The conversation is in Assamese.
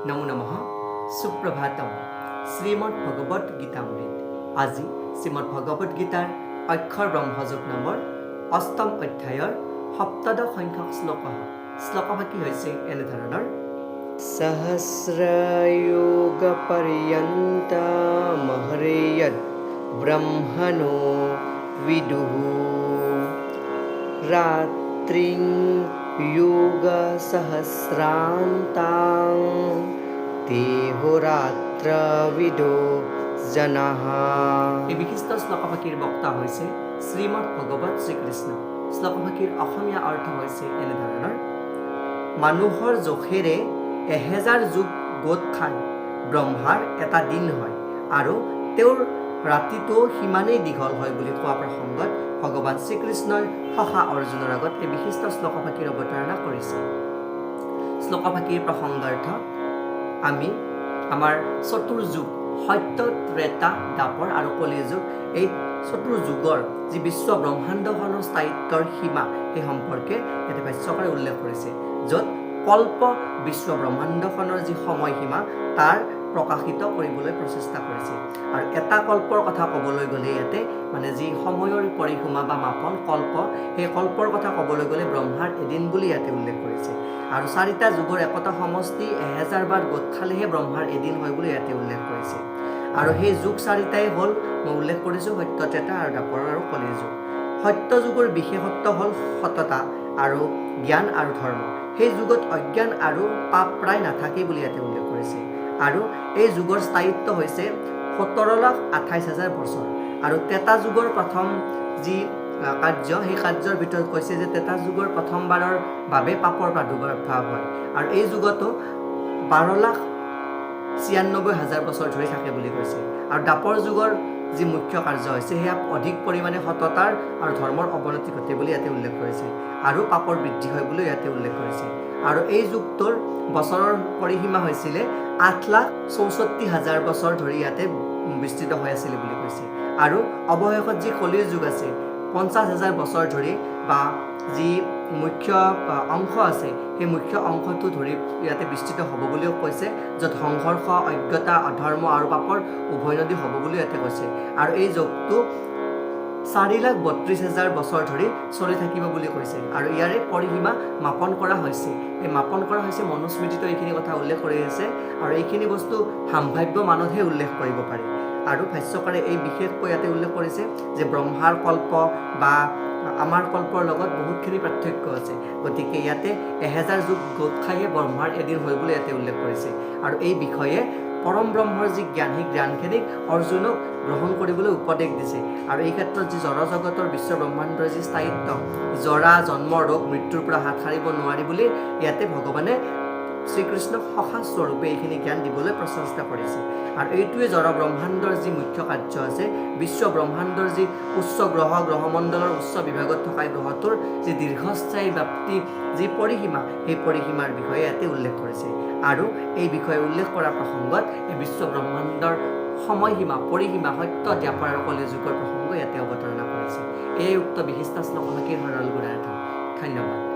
নমো নমঃ সুপ্ৰভাতম শ্ৰীমদ ভগবত গীতামৃত আজি শ্ৰীমদ ভগবত গীতাৰ অক্ষৰ ব্ৰহ্মযোগ নামৰ অষ্টম অধ্যায়ৰ সপ্তদশ সংখ্যক শ্লোকভাগী হৈছে এনেধৰণৰ সহস্ৰয়োগ পৰ্যন্ত মহৰেয়ৎ ব্ৰহ্মণো বিদুঃ ৰাত্ৰিং যোগ সহস্ৰান্তাং দেহৰাত্ৰবিদো জনঃ। এই বিশিষ্ট শ্লোকভাগীৰ বক্তা হৈছে শ্ৰীমদ ভগৱত শ্ৰীকৃষ্ণ। শ্লোকভাগীৰ অসমীয়া অৰ্থ হৈছে এনেধৰণৰ মানুহৰ জোখেৰে 1000 যুগ গোট খাই ব্ৰহ্মাৰ এটা দিন হয় আৰু তেওঁৰ ৰাতিটো সিমানেই দীঘল হয় বুলি কোৱা প্ৰসংগত ভগৱান শ্ৰীকৃষ্ণই সখা অৰ্জুনৰ আগত এই বিশিষ্ট শ্লোকভাগীৰ অৱতাৰণা কৰিছে। শ্লোকভাগীৰ প্ৰসংগাৰ্থ আমি আমাৰ চতুৰ্যুগ সত্য ত্ৰেতা দ্বাপৰ আৰু কলিযুগ এই চতুৰ্যুগৰ যি বিশ্ব ব্ৰহ্মাণ্ডখনৰ স্থায়িত্বৰ সীমা সেই সম্পৰ্কে ইয়াতে ভাষ্যকাৰে উল্লেখ কৰিছে, য'ত কল্প বিশ্ব ব্ৰহ্মাণ্ডখনৰ যি সময়সীমা তাৰ প্ৰকাশিত কৰিবলৈ প্ৰচেষ্টা কৰিছে। আৰু এটা কল্পৰ কথা ক'বলৈ গ'লে ইয়াতে মানে যি সময়ৰ পৰিসীমা বা মাপন কল্প, সেই কল্পৰ কথা ক'বলৈ গ'লে ব্ৰহ্মাৰ এদিন বুলি ইয়াতে উল্লেখ কৰিছে। আৰু 4টা যুগৰ একতা সমষ্টি 1000 বাৰ গোট খালেহে ব্ৰহ্মাৰ এদিন হয় বুলি ইয়াতে উল্লেখ কৰিছে। আৰু সেই যুগ 4টাই হ'ল মই উল্লেখ কৰিছোঁ সত্য ত্ৰেতা আৰু দ্বাপৰ আৰু কলিযুগ। সত্য যুগৰ বিশেষত্ব হ'ল সততা আৰু জ্ঞান আৰু ধৰ্ম। সেই যুগত অজ্ঞান আৰু পাপ প্ৰায় নাথাকে বুলি ইয়াতে উল্লেখ কৰিছে। আৰু এই যুগৰ স্থায়িত্ব হৈছে 17,28,000 বছৰ। আৰু ত্ৰেতা যুগৰ প্ৰথম যি কাৰ্য সেই কাৰ্যৰ ভিতৰত কৈছে যে ত্ৰেতা যুগৰ প্ৰথমবাৰৰ বাবে পাপৰ প্ৰাদুৰ্ভাৱ হয় আৰু এই যুগতো 12,96,000 বছৰ ধৰি থাকে বুলি কৈছে। আৰু দ্বাপৰ যুগৰ যি মুখ্য কাৰ্য হৈছে সেয়া অধিক পৰিমাণে সততাৰ আৰু ধৰ্মৰ অৱনতি ঘটে বুলি ইয়াতে উল্লেখ কৰিছে আৰু পাপৰ বৃদ্ধি হয় বুলি ইয়াতে উল্লেখ কৰিছে। আৰু এই যুগটোৰ বছৰৰ পৰিসীমা হৈছিলে 8,64,000 বছৰ ধৰি ইয়াতে বিস্তৃত হৈ আছিল বুলি কৈছে। আৰু অৱশেষত যি কলিৰ যুগ আছে 50,000 বছৰ ধৰি বা যি মুখ্য অংশ আছে সেই মুখ্য অংশটো ধৰি ইয়াতে বিস্তৃত হ'ব বুলিও কৈছে, য'ত সংঘৰ্ষ অজ্ঞতা অধৰ্ম আৰু পাপৰ উভৈনদী হ'ব বুলি ইয়াতে কৈছে। আৰু এই যুগটো 4,32,000 বছৰ ধৰি চলি থাকিব বুলি কৈছে। আৰু ইয়াৰে পৰিসীমা মাপন কৰা হৈছে, এই মাপন কৰা হৈছে মনুস্মৃতিটো এইখিনি কথা উল্লেখ কৰি আছে। আৰু এইখিনি বস্তু সাম্ভাব্য মানতহে উল্লেখ কৰিব পাৰি। আৰু ভাষ্যকাৰে এই বিশেষকৈ ইয়াতে উল্লেখ কৰিছে যে ব্ৰহ্মাৰ কল্প বা আমাৰ কল্পৰ লগত বহুতখিনি পাৰ্থক্য আছে, গতিকে ইয়াতে 1000 যুগ গোট খাইহে ব্ৰহ্মাৰ এদিন হয় বুলি ইয়াতে উল্লেখ কৰিছে। আৰু এই বিষয়ে পৰম ব্ৰহ্মৰ যি জ্ঞান সেই জ্ঞানখিনিক অৰ্জুনক গ্ৰহণ কৰিবলৈ উপদেশ দিছে। আৰু এই ক্ষেত্ৰত যি জড় জগতৰ বিশ্ব ব্ৰহ্মাণ্ডৰ যি স্থায়িত্ব, জৰা জন্ম ৰোগ মৃত্যুৰ পৰা হাত সাৰিব নোৱাৰি বুলি ইয়াতে ভগৱানে শ্ৰীকৃষ্ণক সখা স্বৰূপে এইখিনি জ্ঞান দিবলৈ প্ৰচেষ্টা কৰিছে। আৰু এইটোৱে জড় ব্ৰহ্মাণ্ডৰ যি মুখ্য কাৰ্য আছে, বিশ্ব ব্ৰহ্মাণ্ডৰ যি উচ্চ গ্ৰহমণ্ডলৰ উচ্চ বিভাগত থকা গ্ৰহটোৰ যি দীৰ্ঘস্থায়ী ব্যাপ্তি যি পৰিসীমা সেই পৰিসীমাৰ বিষয়ে ইয়াতে উল্লেখ কৰিছে। আৰু এই বিষয়ে উল্লেখ কৰা প্ৰসংগত এই বিশ্ব ব্ৰহ্মাণ্ডৰ সময়সীমা পৰিসীমা সত্য দ্বাপৰ আৰু কলিযুগৰ প্ৰসংগ ইয়াতে অৱতাৰণা কৰিছে। এই উক্ত বিশিষ্ট শ্লোকভাগীৰ সৰল গুণাৰ্থ। ধন্যবাদ।